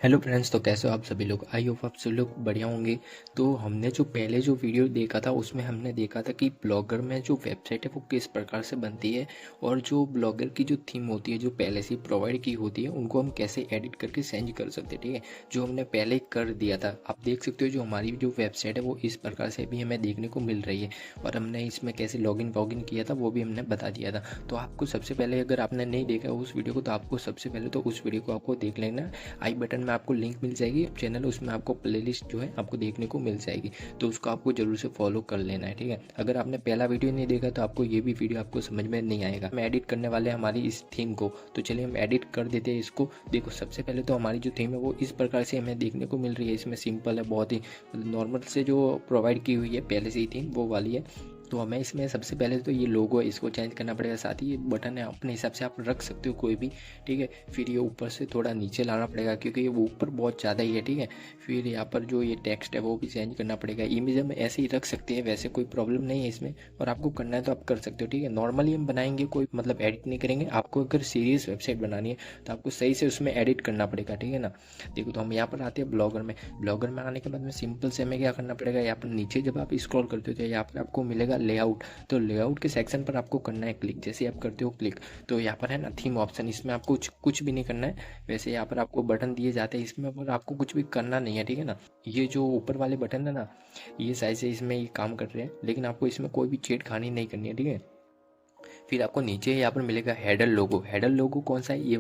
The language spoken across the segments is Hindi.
हेलो फ्रेंड्स, तो कैसे हो आप सभी लोग। आई होप आप सभी लोग बढ़िया होंगे। तो हमने जो पहले जो वीडियो देखा था उसमें हमने देखा था कि ब्लॉगर में जो वेबसाइट है वो किस प्रकार से बनती है और जो ब्लॉगर की जो थीम होती है जो पहले से प्रोवाइड की होती है उनको हम कैसे एडिट करके चेंज कर सकते हैं। ठीक है, जो हमने पहले कर दिया था। आप देख सकते हो जो हमारी जो वेबसाइट है वो इस प्रकार से भी हमें देखने को मिल रही है और हमने इसमें कैसे लॉगिन वॉगिन किया था वो भी हमने बता दिया था। तो आपको सबसे पहले, अगर आपने नहीं देखा उस वीडियो को, तो आपको सबसे पहले तो उस वीडियो को आपको देख लेना। आई बटन में आपको लिंक मिल जाएगी चैनल, उसमें आपको प्लेलिस्ट जो है आपको देखने को मिल जाएगी, तो उसको आपको जरूर से फॉलो कर लेना है। ठीक है, अगर आपने पहला वीडियो नहीं देखा तो आपको ये भी वीडियो आपको समझ में नहीं आएगा। हम एडिट करने वाले हैं हमारी इस थीम को, तो चलिए हम एडिट कर देते हैं इसको। देखो, सबसे पहले तो हमारी जो थीम है वो इस प्रकार से हमें देखने को मिल रही है। इसमें सिंपल है, बहुत ही नॉर्मल से जो प्रोवाइड की हुई है पहले से ही थीम वो वाली है। तो हमें इसमें सबसे पहले तो ये लोगो है, इसको चेंज करना पड़ेगा। साथ ही ये बटन है, अपने हिसाब से आप रख सकते हो कोई भी। ठीक है, फिर ये ऊपर से थोड़ा नीचे लाना पड़ेगा क्योंकि ये ऊपर बहुत ज़्यादा ही है। ठीक है, फिर यहाँ पर जो ये टेक्स्ट है वो भी चेंज करना पड़ेगा। इमेज हम ऐसे ही रख सकते हैं, वैसे कोई प्रॉब्लम नहीं है इसमें, और आपको करना है तो आप कर सकते हो। ठीक है, नॉर्मली हम बनाएंगे, कोई मतलब एडिट नहीं करेंगे। आपको अगर सीरियस वेबसाइट बनानी है तो आपको सही से उसमें एडिट करना पड़ेगा। ठीक है ना। देखो, तो हम यहाँ पर आते हैं ब्लॉगर में। ब्लॉगर में आने के बाद में सिंपल से हमें क्या करना पड़ेगा, यहाँ पर नीचे जब आप स्क्रॉल करते हो तो यहाँ पर आपको मिलेगा लेआउट। तो लेआउट के सेक्शन पर आपको करना है क्लिक। जैसे आप करते हो क्लिक तो यहाँ पर है ना थीम ऑप्शन, इसमें आपको कुछ भी नहीं करना है। वैसे यहाँ पर आपको बटन दिए जाते हैं, इसमें पर आपको कुछ भी करना नहीं है। ठीक है ना, ये जो ऊपर वाले बटन है ना, ये शायद से इसमें ये काम कर रहे हैं, लेकिन आपको इसमें कोई भी छेड़खानी नहीं करनी है। ठीक है, फिर आपको नीचे यहाँ पर मिलेगा हेडर लोगो। हेडर लोगो कौन सा है, ये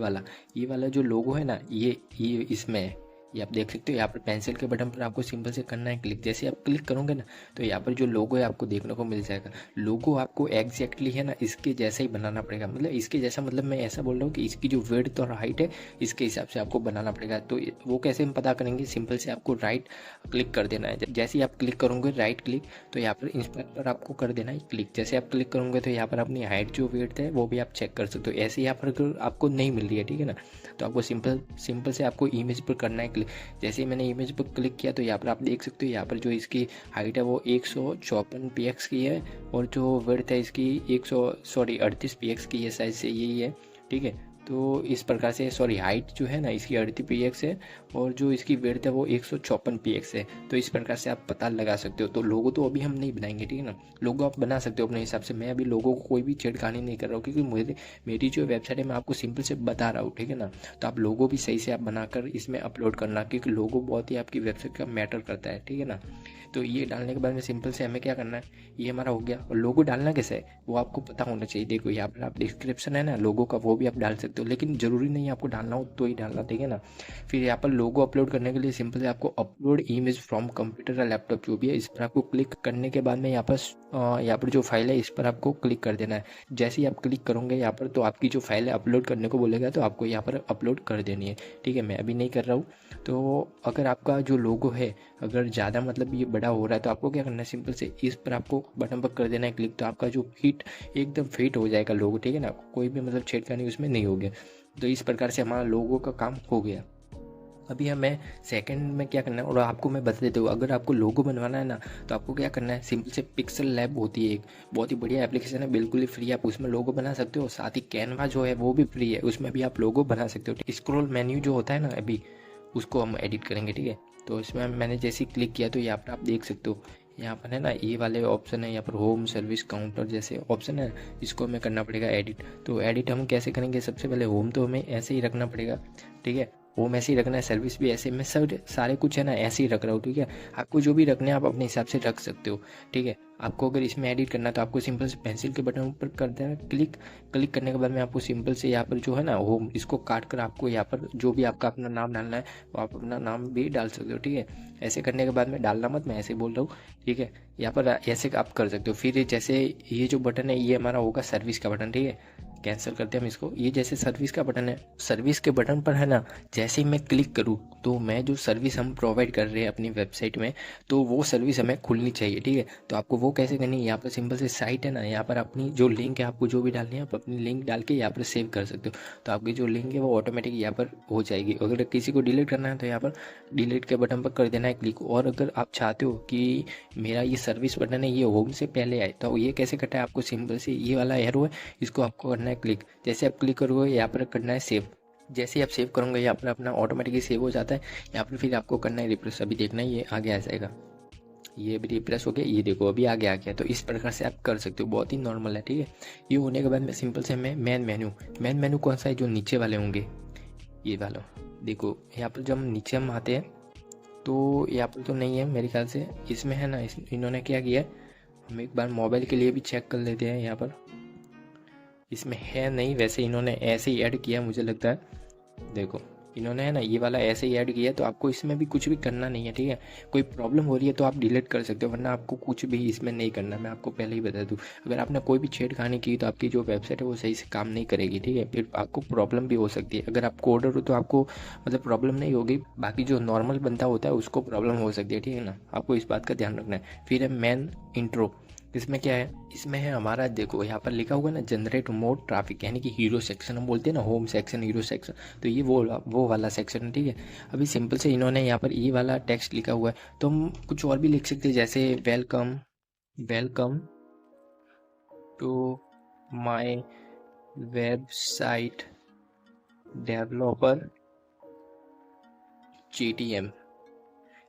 वाला जो लोगो है ना, ये इसमें है। ये आप देख सकते हो, यहाँ पर पेंसिल के बटन पर आपको सिंपल से करना है क्लिक। जैसे आप क्लिक करोगे ना तो यहाँ पर जो लोगो है आपको देखने को मिल जाएगा। लोगो आपको एग्जैक्टली है ना इसके जैसा ही बनाना पड़ेगा। मतलब इसके जैसा, मतलब मैं ऐसा बोल रहा हूँ कि इसकी जो विड्थ और हाइट है इसके हिसाब से आपको बनाना पड़ेगा। तो वो कैसे हम पता करेंगे, सिंपल से आपको राइट क्लिक कर देना है। जैसे ही आप क्लिक करोगे राइट क्लिक, तो यहाँ पर इंस्पेक्ट पर आपको कर देना है क्लिक। जैसे आप क्लिक करोगे तो यहाँ पर अपनी हाइट जो विड्थ है वो भी आप चेक कर सकते हो। ऐसे यहाँ पर अगर आपको नहीं मिल रही है, ठीक है ना, तो आपको सिंपल से आपको इमेज पर करना है क्लिक। जैसे ही मैंने इमेज पर क्लिक किया तो यहाँ पर आप देख सकते हो, यहाँ पर जो इसकी हाइट है वो 154 px की है और जो विड्थ है इसकी 38 px की है, साइज से यही है। ठीक है, तो इस प्रकार से, सॉरी, हाइट जो है ना इसकी 38 px है और जो इसकी विड्थ है वो 154 px है। तो इस प्रकार से आप पता लगा सकते हो। तो लोगो तो अभी हम नहीं बनाएंगे, ठीक है ना। लोगो आप बना सकते हो अपने हिसाब से। मैं अभी लोगों को कोई भी छेड़खानी नहीं कर रहा हूँ क्योंकि मेरी जो वेबसाइट है मैं आपको सिंपल से बता रहा हूँ। ठीक है ना, तो आप लोगो भी सही से आप बनाकर इसमें अपलोड करना, क्योंकि लोगो बहुत ही आपकी वेबसाइट का मैटर करता है। ठीक है ना, तो ये डालने के बाद में सिंपल से हमें क्या करना है, ये हमारा हो गया। और लोगो डालना कैसे है वो आपको पता होना चाहिए। देखो यहाँ पर आप डिस्क्रिप्शन है ना लोगो का, वो भी आप डाल सकते हो, लेकिन ज़रूरी नहीं है आपको डालना हो तो ही डालना। ठीक है ना, फिर यहाँ पर लोगो अपलोड करने के लिए सिंपल से आपको अपलोड इमेज फ्रॉम कंप्यूटर या लैपटॉप जो भी है, इस पर आपको क्लिक करने के बाद में यहाँ पर जो फाइल है इस पर आपको क्लिक कर देना है। जैसे ही आप क्लिक करोगे यहाँ पर तो आपकी जो फाइल है अपलोड करने को बोलेगा, तो आपको यहाँ पर अपलोड कर देनी है। ठीक है, मैं अभी नहीं कर रहा हूँ। तो अगर आपका जो लोगो है अगर ज़्यादा मतलब ये बड़ा हो रहा है तो आपको क्या करना है, सिंपल से इस पर आपको बटन पर कर देना है क्लिक। तो आपका जो फिट एकदम फिट हो जाएगा लोगो। ठीक है ना, कोई भी मतलब छेड़खानी उसमें नहीं होगी। तो इस प्रकार से हमारा लोगो का काम हो गया। अभी हमें सेकंड में क्या करना है, और आपको मैं बता देता हूँ, अगर आपको लोगो बनवाना है ना तो आपको क्या करना है, सिंपल से पिक्सल लैब होती है एक, बहुत ही बढ़िया एप्लीकेशन है, बिल्कुल ही फ्री। आप उसमें लोगो बना सकते हो। साथ ही कैनवा जो है वो भी फ्री है, उसमें भी आप लोगो बना सकते हो। स्क्रॉल मेन्यू जो होता है ना अभी उसको हम एडिट करेंगे। ठीक है, तो इसमें मैंने जैसे ही क्लिक किया तो यहाँ पर आप देख सकते हो, यहाँ पर है ना ये वाले ऑप्शन है, यहाँ पर होम सर्विस काउंटर जैसे ऑप्शन है, इसको हमें करना पड़ेगा एडिट। तो एडिट हम कैसे करेंगे, सबसे पहले होम तो हमें ऐसे ही रखना पड़ेगा। ठीक है, होम ऐसे ही रखना है, सर्विस भी ऐसे, मैं सब सारे कुछ है ना ऐसे ही रख रहा हूँ। ठीक है, आपको जो भी रखना है आप अपने हिसाब से रख सकते हो। ठीक है, आपको अगर इसमें एडिट करना है तो आपको सिंपल से पेंसिल के बटन पर कर देना क्लिक। क्लिक करने के बाद में आपको सिंपल से यहाँ पर जो है ना होम, इसको काट कर आपको यहाँ पर जो भी आपका अपना नाम डालना है वो आप अपना नाम भी डाल सकते हो। ठीक है, ऐसे करने के बाद में डालना मत, मैं ऐसे बोल रहा हूँ। ठीक है, यहाँ पर ऐसे आप कर सकते हो। फिर जैसे ये जो बटन है ये हमारा होगा सर्विस का बटन। ठीक है, कैंसिल करते हैं हम इसको। ये जैसे सर्विस का बटन है, सर्विस के बटन पर है ना जैसे ही मैं क्लिक करूँ तो मैं जो सर्विस हम प्रोवाइड कर रहे हैं अपनी वेबसाइट में, तो वो सर्विस हमें खुलनी चाहिए। ठीक है, तो आपको वो कैसे करनी है, यहाँ पर सिंपल से साइट है ना, यहाँ पर अपनी जो लिंक है आपको जो भी डालनी है आप अपनी लिंक डाल के यहाँ पर सेव कर सकते हो। तो आपकी जो लिंक है वो ऑटोमेटिक यहाँ पर हो जाएगी। अगर किसी को डिलीट करना है तो यहाँ पर डिलीट के बटन पर कर देना है क्लिक। और अगर आप चाहते हो कि मेरा ये सर्विस बटन है ये होम से पहले आए, तो ये कैसे करना है, आपको सिंपल से ये वाला एरो है इसको आपको करना है क्लिक। जैसे आप क्लिक करोगे यहाँ पर करना है सेव। जैसे ही आप सेव करोगे यहाँ पर अपना ऑटोमेटिकली सेव हो जाता है। यहाँ पर फिर आपको करना है रिफ्रेश। अभी देखना है ये आगे आ जाएगा, ये भी रिफ्रेश हो गया, ये देखो अभी आगे आ गया। तो इस प्रकार से आप कर सकते हो, बहुत ही नॉर्मल है, ठीक है। ये होने के बाद में सिंपल से मैं मेन मेन्यू कौन सा है, जो नीचे वाले होंगे ये वाला। देखो यहाँ पर जब हम नीचे हम आते हैं तो यहाँ पर तो नहीं है मेरे ख्याल से, इसमें है ना, इन्होंने क्या किया है, हम एक बार मोबाइल के लिए भी चेक कर लेते हैं। यहाँ पर इसमें है नहीं, वैसे इन्होंने ऐसे ही ऐड किया मुझे लगता है। देखो इन्होंने है ना ये वाला ऐसे ही ऐड किया है, तो आपको इसमें भी कुछ भी करना नहीं है, ठीक है। कोई प्रॉब्लम हो रही है तो आप डिलीट कर सकते हो, वरना आपको कुछ भी इसमें नहीं करना। मैं आपको पहले ही बता दूं, अगर आपने कोई भी छेड़खानी की तो आपकी जो वेबसाइट है वो सही से काम नहीं करेगी, ठीक है। फिर आपको प्रॉब्लम भी हो सकती है। अगर आप कोडर हो तो आपको मतलब प्रॉब्लम नहीं होगी, बाकी जो नॉर्मल बंदा होता है उसको प्रॉब्लम हो सकती है, ठीक है ना। आपको इस बात का ध्यान रखना है। फिर है मेन इंट्रो। इसमें क्या है, इसमें है हमारा, देखो यहाँ पर लिखा हुआ है ना, जनरेट मोर ट्रैफिक, यानी कि हीरो सेक्शन हम बोलते हैं ना, होम सेक्शन, हीरो सेक्शन। तो ये वो वाला सेक्शन है, ठीक है। अभी सिंपल से इन्होंने यहाँ पर ये वाला टेक्स्ट लिखा हुआ है, तो हम कुछ और भी लिख सकते हैं, जैसे welcome welcome to my website developer GTM,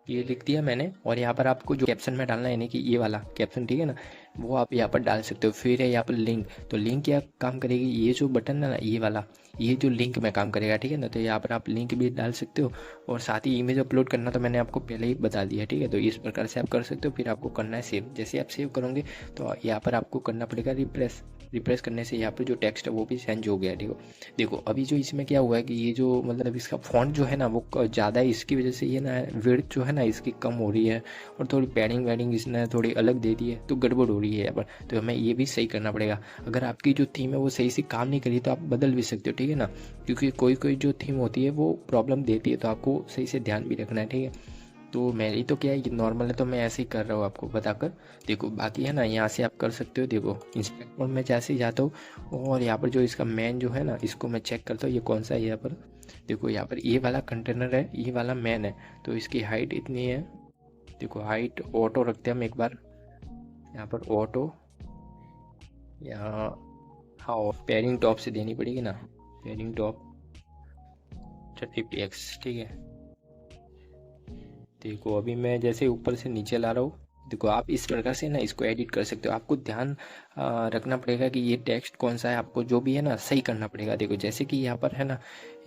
ये लिख दिया मैंने। और यहाँ पर आपको जो कैप्शन में डालना है, यानी कि ये वाला कैप्शन, ठीक है ना, वो आप यहाँ पर डाल सकते हो। फिर है यहाँ पर लिंक, तो लिंक क्या काम करेगी, ये जो बटन है ना ये वाला, ये जो लिंक में काम करेगा, ठीक है ना। तो यहाँ पर आप लिंक भी डाल सकते हो, और साथ ही इमेज अपलोड करना तो मैंने आपको पहले ही बता दिया, ठीक है। तो इस प्रकार से आप कर सकते हो। फिर आपको करना है सेव। जैसे आप सेव करोगे तो यहाँ पर आपको करना पड़ेगा रिप्रेस करने से यहाँ पर जो टेक्स्ट है वो भी चेंज हो गया, ठीक है। देखो अभी जो इसमें क्या हुआ है कि ये जो मतलब इसका फॉन्ट जो है ना वो ज़्यादा है, इसकी वजह से ये ना विड्थ जो है ना इसकी कम हो रही है, और थोड़ी पैडिंग वैडिंग इसने थोड़ी अलग दे दी है, तो गड़बड़ हो रही है यहाँ पर। तो हमें ये भी सही करना पड़ेगा। अगर आपकी जो थीम है वो सही से काम नहीं करी तो आप बदल भी सकते हो, ठीक है ना। क्योंकि कोई कोई जो थीम होती है वो प्रॉब्लम देती है, तो आपको सही से ध्यान भी रखना है, ठीक है। तो मेरी तो क्या है, ये नॉर्मल है तो मैं ऐसे ही कर रहा हूँ आपको बताकर। देखो बाकी है ना, यहाँ से आप कर सकते हो। देखो इंस्पेक्टर में जैसे ही जाता हूँ, और यहाँ पर जो इसका मैन जो है ना, इसको मैं चेक करता हूँ ये कौन सा है। यहाँ पर देखो, यहाँ पर ये वाला कंटेनर है, ये वाला मैन है, तो इसकी हाइट इतनी है। देखो हाइट ऑटो रखते हैं हम एक बार, यहाँ पर ऑटो, यहाँ हाँ पेयरिंग टॉप से देनी पड़ेगी ना, पेयरिंग टॉप 30px, ठीक है। देखो अभी मैं जैसे ऊपर से नीचे ला रहा हूँ, देखो आप इस प्रकार से ना इसको एडिट कर सकते हो। आपको ध्यान रखना पड़ेगा कि ये टेक्स्ट कौन सा है, आपको जो भी है ना सही करना पड़ेगा। देखो जैसे कि यहाँ पर है ना,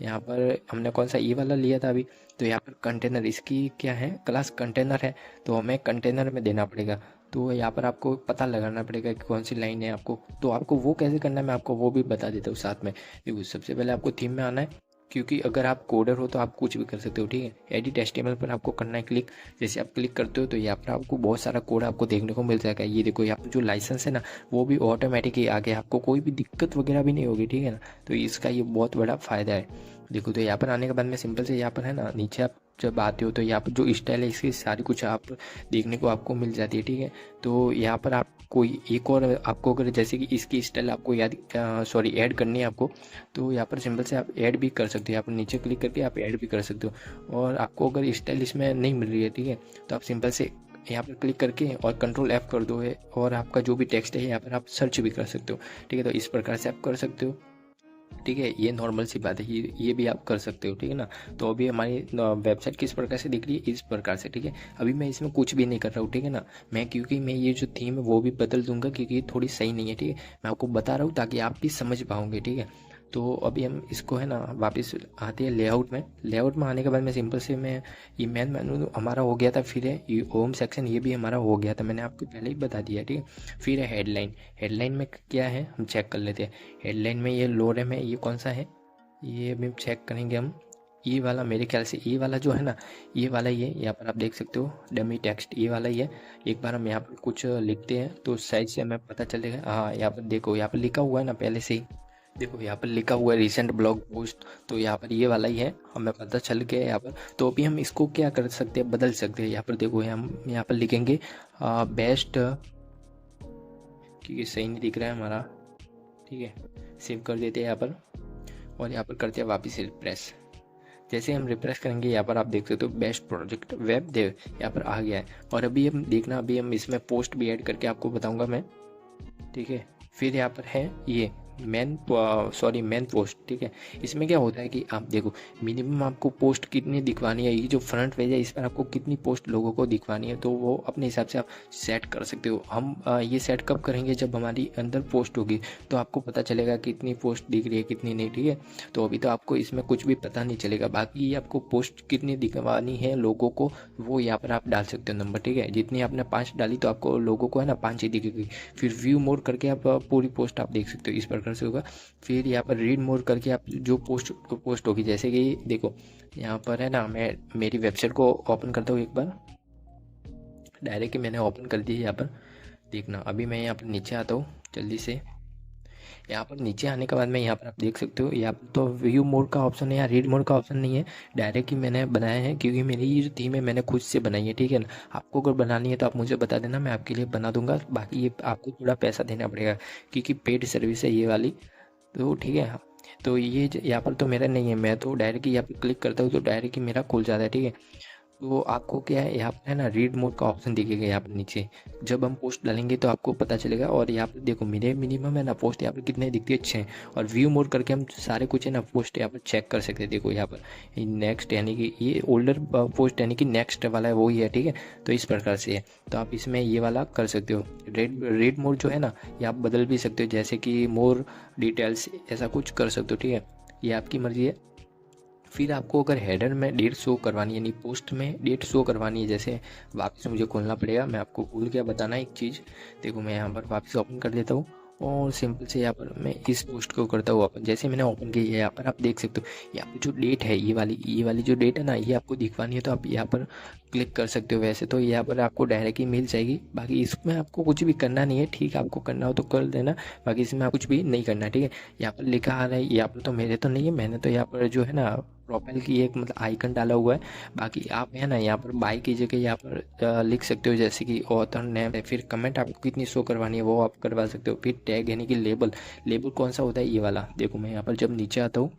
यहाँ पर हमने कौन सा ये वाला लिया था अभी, तो यहाँ पर कंटेनर, इसकी क्या है क्लास कंटेनर है, तो हमें कंटेनर में देना पड़ेगा। तो यहाँ पर आपको पता लगाना पड़ेगा कि कौन सी लाइन है आपको, तो आपको वो कैसे करना है मैं आपको वो भी बता देता हूँ साथ में। देखो सबसे पहले आपको थीम में आना है, क्योंकि अगर आप कोडर हो तो आप कुछ भी कर सकते हो, ठीक है। एडिट HTML पर आपको करना है क्लिक। जैसे आप क्लिक करते हो तो यहाँ पर आपको बहुत सारा कोड आपको देखने को मिल जाएगा। ये देखो यहाँ पर जो लाइसेंस है ना वो भी ऑटोमेटिक ही आ गया, आपको कोई भी दिक्कत वगैरह भी नहीं होगी, ठीक है ना। तो इसका ये बहुत बड़ा फ़ायदा है। देखो तो यहाँ पर आने के बाद में सिंपल से यहाँ पर है ना, नीचे आप जब आते हो तो यहाँ पर जो स्टाइल है इसकी सारी कुछ आप देखने को आपको मिल जाती है, ठीक है। तो यहाँ पर आप कोई एक और आपको अगर जैसे कि इसकी स्टाइल आपको याद ऐड करनी है आपको, तो यहाँ पर सिंपल से आप ऐड भी कर सकते हो। यहाँ पर नीचे क्लिक करके आप ऐड भी कर सकते हो। और आपको अगर स्टाइल इसमें नहीं मिल रही है, ठीक है, तो आप सिंपल से यहाँ पर क्लिक करके और कंट्रोल F कर दो है, और आपका जो भी टेक्स्ट है यहाँ पर आप सर्च भी कर सकते हो, ठीक है। तो इस प्रकार से आप कर सकते हो, ठीक है। ये नॉर्मल सी बात है, ये भी आप कर सकते हो, ठीक है ना। तो अभी हमारी वेबसाइट किस प्रकार से दिख रही है, इस प्रकार से, ठीक है। अभी मैं इसमें कुछ भी नहीं कर रहा हूँ, ठीक है ना। क्योंकि मैं ये जो थीम है वो भी बदल दूंगा, क्योंकि ये थोड़ी सही नहीं है, ठीक है। मैं आपको बता रहा हूँ ताकि आप भी समझ पाओगे, ठीक है। तो अभी हम इसको है ना वापस आते हैं लेआउट में आने के बाद में सिंपल से मैं ये मेन मेनू हमारा हो गया था। फिर है ये होम सेक्शन, ये भी हमारा हो गया था, मैंने आपको पहले ही बता दिया, ठीक है। फिर है हेडलाइन में क्या है हम चेक कर लेते हैं। हेडलाइन में ये लोरेम है, ये कौन सा है ये भी चेक करेंगे हम। ये वाला मेरे ख्याल से ये वाला जो है ना, ये वाला ही है। यहाँ पर आप देख सकते हो डमी टेक्स्ट, ये वाला ही है। एक बार हम यहाँ पर कुछ लिखते हैं तो साइज से हमें पता चलेगा। हाँ यहाँ पर देखो, यहाँ पर लिखा हुआ है ना पहले से ही, देखो यहाँ पर लिखा हुआ है रिसेंट ब्लॉग पोस्ट, तो यहाँ पर ये वाला ही है, हमें पता चल गया यहाँ पर। तो अभी हम इसको क्या कर सकते हैं, बदल सकते हैं। यहाँ पर देखो हम यहाँ पर लिखेंगे बेस्ट, क्योंकि सही नहीं दिख रहा है हमारा, ठीक है। सेव कर देते हैं यहाँ पर, और यहाँ पर करते हैं वापस रिप्रेस। जैसे हम रिप्रेस करेंगे यहाँ पर आप देख सकते हो बेस्ट प्रोजेक्ट वेब देव यहाँ पर आ गया है। और अभी हम देखना, अभी हम इसमें पोस्ट भी ऐड करके आपको बताऊंगा मैं, ठीक है। फिर यहाँ पर है ये मेन पोस्ट, ठीक है। इसमें क्या होता है कि आप देखो मिनिमम आपको पोस्ट कितनी दिखवानी है, ये जो फ्रंट पेज है इस पर आपको कितनी पोस्ट लोगों को दिखवानी है, तो वो अपने हिसाब से आप सेट कर सकते हो। हम ये सेट कब करेंगे, जब हमारी अंदर पोस्ट होगी तो आपको पता चलेगा कितनी पोस्ट दिख रही है कितनी नहीं, ठीक है। तो अभी तो आपको इसमें कुछ भी पता नहीं चलेगा। बाकी ये आपको पोस्ट कितनी दिखवानी है लोगों को, वो यहाँ पर आप डाल सकते हो नंबर, ठीक है। जितनी आपने 5 डाली तो आपको लोगों को है ना 5 ही दिखेगी। फिर व्यू मोर करके आप पूरी पोस्ट आप देख सकते हो, इस प्रकार से होगा। फिर यहाँ पर रीड मोर करके आप जो पोस्ट होगी, जैसे कि देखो यहाँ पर है ना, मैं मेरी वेबसाइट को ओपन करता हूँ एक बार। डायरेक्ट ही मैंने ओपन कर दी है यहाँ पर, देखना। अभी मैं यहाँ पर नीचे आता हूँ जल्दी से। यहाँ पर नीचे आने के बाद में यहाँ पर आप देख सकते हो, यहाँ पर तो व्यू मोड का ऑप्शन है, यहाँ रीड मोड का ऑप्शन नहीं है। डायरेक्ट ही मैंने बनाया है, क्योंकि मेरी ये जो थीम है मैंने खुद से बनाई है, ठीक है ना। आपको अगर बनानी है तो आप मुझे बता देना, मैं आपके लिए बना दूंगा। बाकी ये आपको थोड़ा पैसा देना पड़ेगा, क्योंकि पेड सर्विस है ये वाली, तो ठीक है। हाँ, तो ये यहाँ पर तो मेरा नहीं है, मैं तो डायरेक्ट ही यहाँ पर क्लिक करता हूँ तो डायरेक्ट ही मेरा खुल जाता है, ठीक है। तो आपको क्या है, यहाँ पर है ना रीड मोड का ऑप्शन दिखेगा यहाँ पर नीचे। जब हम पोस्ट डालेंगे तो आपको पता चलेगा। और यहाँ पर देखो मेरे मिनिमम है ना पोस्ट यहाँ पर कितने दिखते हैं, अच्छे हैं। और व्यू मोड करके हम सारे कुछ है ना पोस्ट यहाँ पर चेक कर सकते हैं। देखो यहाँ पर नेक्स्ट, यानी कि ये ओल्डर पोस्ट यानी कि नेक्स्ट वाला है वही है, ठीक है। तो इस प्रकार से है, तो आप इसमें ये वाला कर सकते हो। रीड मोड जो है ना ये आप बदल भी सकते हो, जैसे कि मोर डिटेल्स ऐसा कुछ कर सकते हो, ठीक है। ये आपकी मर्जी है। फिर आपको अगर हेडर में डेट शो करवानी है, यानी पोस्ट में डेट शो करवानी है, जैसे वापस मुझे खोलना पड़ेगा, मैं आपको भूल गया बताना एक चीज़। देखो मैं यहाँ पर वापस ओपन कर देता हूँ और सिंपल से यहाँ पर मैं इस पोस्ट को करता हूँ ओपन। जैसे मैंने ओपन किया यहाँ पर आप देख सकते हो, यहाँ पर जो डेट है ये वाली जो डेट है ना ये आपको दिखवानी है, तो आप यहाँ पर क्लिक कर सकते हो। वैसे तो यहाँ पर आपको डायरेक्ट ही मिल जाएगी, बाकी इसमें आपको कुछ भी करना नहीं है, ठीक है। आपको करना हो तो कर देना, बाकी इसमें आप कुछ भी नहीं करना, ठीक है। यहाँ पर लिखा आ रहा है, यहाँ पर तो मेरे तो नहीं है, मैंने तो यहाँ पर जो है ना प्रोफाइल की एक मतलब आइकन डाला हुआ है। बाकी आप है ना यहाँ पर बाई की जगह यहाँ पर लिख सकते हो, जैसे कि ऑथर नेम है। फिर कमेंट आपको कितनी शो करवानी है वो आप करवा सकते हो। फिर टैग यानी कि लेबल कौन सा होता है, ये वाला। देखो मैं यहाँ पर जब नीचे आता हूँ,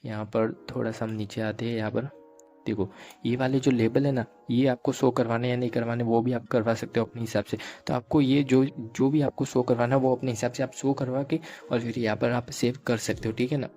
यहाँ पर थोड़ा सा हम नीचे आते हैं, यहाँ पर देखो ये वाले जो लेबल है ना ये आपको शो करवाने या नहीं करवाने वो भी आप करवा सकते हो अपने हिसाब से। तो आपको ये जो जो भी आपको शो करवाना है वो अपने हिसाब से आप शो करवा के और फिर यहाँ पर आप सेव कर सकते हो, ठीक है ना।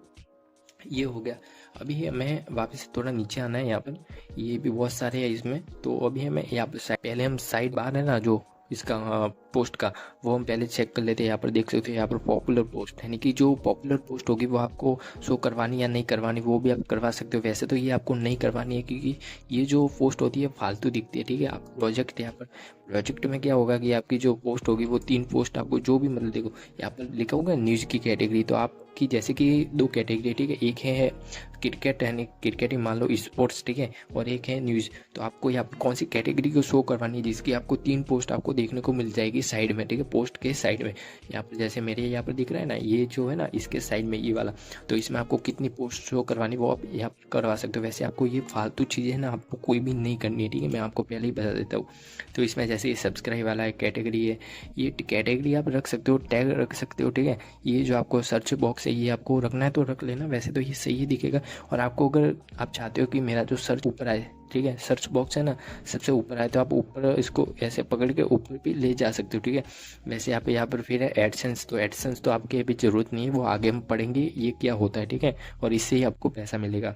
ये हो गया। अभी मैं वापस थोड़ा नीचे आना है, यहाँ पर ये भी बहुत सारे हैं इसमें। तो अभी हमें यहाँ पर पहले हम साइड बार है ना जो इसका पोस्ट का, वो हम पहले चेक कर लेते हैं। यहाँ पर देख सकते हो यहाँ पर पॉपुलर पोस्ट, यानी कि जो पॉपुलर पोस्ट होगी वो आपको शो करवानी या नहीं करवानी वो भी आप करवा सकते हो। वैसे तो ये आपको नहीं करवानी है, क्योंकि ये जो पोस्ट होती है फालतू दिखती है, ठीक है। आप प्रोजेक्ट यहाँ पर प्रोजेक्ट में क्या होगा कि आपकी जो पोस्ट होगी वो 3 पोस्ट आपको जो भी मतलब देखो यहाँ पर लिखा होगा न्यूज़ की कैटेगरी, तो आपकी जैसे कि 2 कैटेगरी, ठीक है। एक है क्रिकेट, यानी क्रिकेट ही मान लो स्पोर्ट्स, ठीक है, और एक है न्यूज़। तो आपको यहाँ पर कौन सी कैटेगरी को शो करवानी है, जिसकी आपको 3 पोस्ट आपको देखने को मिल जाएगी साइड में, ठीक है। पोस्ट के साइड में यहाँ पर जैसे मेरे यहाँ पर दिख रहा है ना ये जो है ना इसके साइड में ये वाला, तो इसमें आपको कितनी पोस्ट शो करवानी वो आप यहाँ पर करवा सकते हो। वैसे आपको ये फालतू चीज़ें ना आपको कोई भी नहीं करनी है, ठीक है। मैं आपको पहले ही बता देता हूँ। तो इसमें जैसे ये सब्सक्राइब वाला है कैटेगरी है, ये कैटेगरी आप रख सकते हो, टैग रख सकते हो, ठीक है। ये जो आपको सर्च बॉक्स है ये आपको रखना है तो रख लेना, वैसे तो ये सही ही दिखेगा। और आपको अगर आप चाहते हो कि मेरा जो सर्च ऊपर आए, ठीक है, सर्च बॉक्स है ना सबसे ऊपर आए, तो आप ऊपर इसको ऐसे पकड़ के ऊपर भी ले जा सकते हो, ठीक है। वैसे आप यहाँ पर फिर है एडसेंस, तो एडसेंस तो आपके अभी ज़रूरत नहीं है, वो आगे हम पढ़ेंगे ये क्या होता है, ठीक है। और इससे ही आपको पैसा मिलेगा,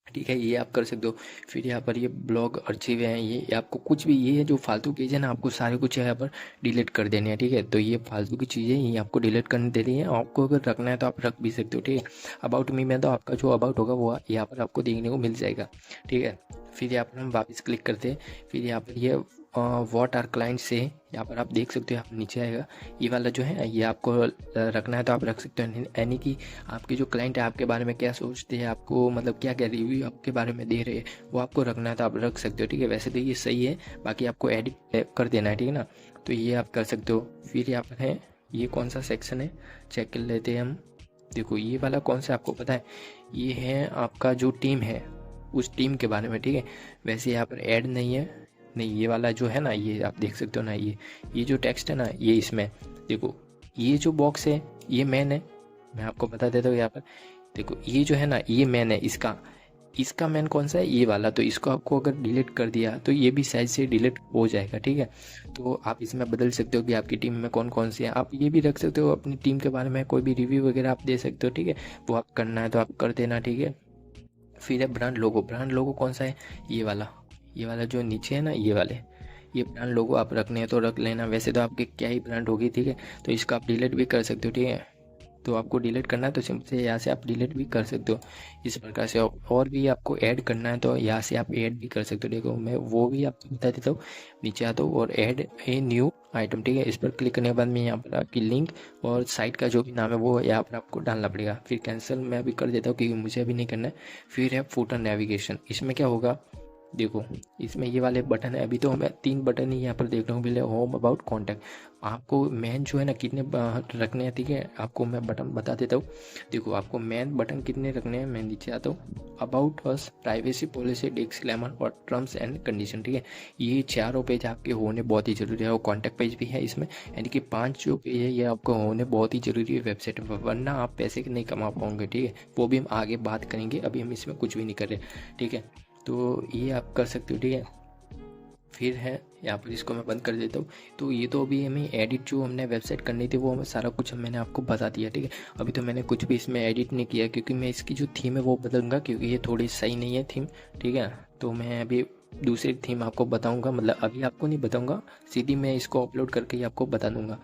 ठीक है। ये आप कर सकते हो। फिर यहाँ पर ये ब्लॉग आर्चिव है, ये आपको कुछ भी ये जो फालतू पेज है ना आपको सारे कुछ यहाँ पर डिलीट कर देने हैं, ठीक है। तो ये फालतू की चीज़ें ये आपको डिलीट करने दे रही है। आपको अगर रखना है तो आप रख भी सकते हो, ठीक है। अबाउट मी में तो आपका जो अबाउट होगा वो यहाँ पर आपको देखने को मिल जाएगा, ठीक है। फिर यहाँ पर हम वापस क्लिक करते हैं। फिर यहाँ पर ये व्हाट आर क्लाइंट से, यहाँ पर आप देख सकते हो, यहाँ पर नीचे आएगा ये वाला जो है ये आपको रखना है तो आप रख सकते हो। यानी कि आपके जो क्लाइंट है आपके बारे में क्या सोचते हैं, आपको मतलब क्या क्या रिव्यू आपके बारे में दे रहे हैं वो आपको रखना है तो आप रख सकते हो, ठीक है। वैसे तो ये सही है, बाकी आपको एडिट कर देना है, ठीक है ना। तो ये आप कर सकते हो। फिर यहाँ पर है ये कौन सा सेक्शन है चेक कर लेते हैं हम। देखो ये वाला कौन सा आपको पता है, ये है आपका जो टीम है उस टीम के बारे में, ठीक है। वैसे यहाँ पर ऐड नहीं है, नहीं ये वाला जो है ना ये आप देख सकते हो ना, ये जो टेक्स्ट है ना ये इसमें देखो, ये जो बॉक्स है ये मेन है। मैं आपको बता देता हूँ यहाँ पर देखो ये जो है ना ये मेन है इसका, इसका मेन कौन सा है, ये वाला। तो इसको आपको अगर डिलीट कर दिया तो ये भी साइज से डिलीट हो जाएगा, ठीक है। तो आप इसमें बदल सकते हो कि आपकी टीम में कौन कौन सी है। आप ये भी रख सकते हो अपनी टीम के बारे में, कोई भी रिव्यू वगैरह आप दे सकते हो, ठीक है। वो आप करना है तो आप कर देना, ठीक है। फिर है ब्रांड लोगो। ब्रांड लोगो कौन सा है, ये वाला जो नीचे है ना, ये वाले, ये ब्रांड लोगो आप रखने हैं तो रख लेना। वैसे तो आपकी क्या ही ब्रांड होगी, ठीक है। तो इसको आप डिलीट भी कर सकते हो, ठीक है। तो आपको डिलीट करना है तो सिंपल से यहाँ से आप डिलीट भी कर सकते हो इस प्रकार से। और भी आपको ऐड करना है तो यहाँ से आप ऐड भी कर सकते हो। देखो मैं वो भी आपको बता देता हूँ। नीचे आता हूँ और ऐड ए न्यू आइटम, ठीक है। इस पर क्लिक करने के बाद में यहाँ पर आपकी लिंक और साइट का जो भी नाम है वो यहाँ पर आपको डालना पड़ेगा। फिर कैंसिल मैं अभी कर देता हूँ क्योंकि मुझे अभी नहीं करना है। फिर है फुटर नेविगेशन। इसमें क्या होगा, देखो इसमें ये वाले बटन है। अभी तो मैं 3 बटन ही यहाँ पर देख रहा हूँ। पहले होम, अबाउट, कॉन्टैक्ट। आपको मैन जो है ना कितने रखने हैं, ठीक है। आपको मैं बटन बता देता हूँ। देखो आपको मैन बटन कितने रखने हैं, मैं नीचे आता हूँ। About us, privacy policy, disclaimer और टर्म्स एंड कंडीशन, ठीक है। ये चारों पेज आपके होने बहुत ही ज़रूरी है। और कॉन्टैक्ट पेज भी है इसमें, यानी कि 5 जो पेज है ये आपको होने बहुत ही ज़रूरी है वेबसाइट पर, वरना आप पैसे नहीं कमा पाओगे, ठीक है। वो भी हम आगे बात करेंगे, अभी हम इसमें कुछ भी नहीं कर रहे, ठीक है। तो ये आप कर सकते हो, ठीक है। फिर है यहाँ पर, इसको मैं बंद कर देता हूँ। तो ये तो अभी हमें एडिट जो हमने वेबसाइट करनी थी वो हमें सारा कुछ मैंने आपको बता दिया, ठीक है। अभी तो मैंने कुछ भी इसमें एडिट नहीं किया क्योंकि मैं इसकी जो थीम है वो बदलूंगा, क्योंकि ये थोड़ी सही नहीं है थीम, ठीक है। तो मैं अभी दूसरी थीम आपको बताऊंगा, मतलब अभी आपको नहीं बताऊंगा, सीधी मैं इसको अपलोड करके ही आपको बता दूंगा।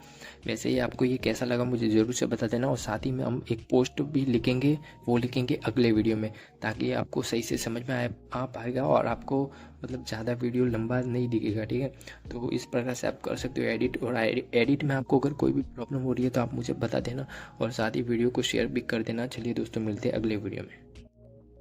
वैसे ही आपको ये कैसा लगा मुझे ज़रूर से बता देना। और साथ ही में हम एक पोस्ट भी लिखेंगे, वो लिखेंगे अगले वीडियो में, ताकि आपको सही से समझ में आ पाएगा और आपको मतलब ज़्यादा वीडियो लंबा नहीं दिखेगा, ठीक है। तो इस प्रकार से आप कर सकते हो एडिट। और एडिट में आपको अगर कोई भी प्रॉब्लम हो रही है तो आप मुझे बता देना और साथ ही वीडियो को शेयर भी कर देना। चलिए दोस्तों, मिलते हैं अगले वीडियो में।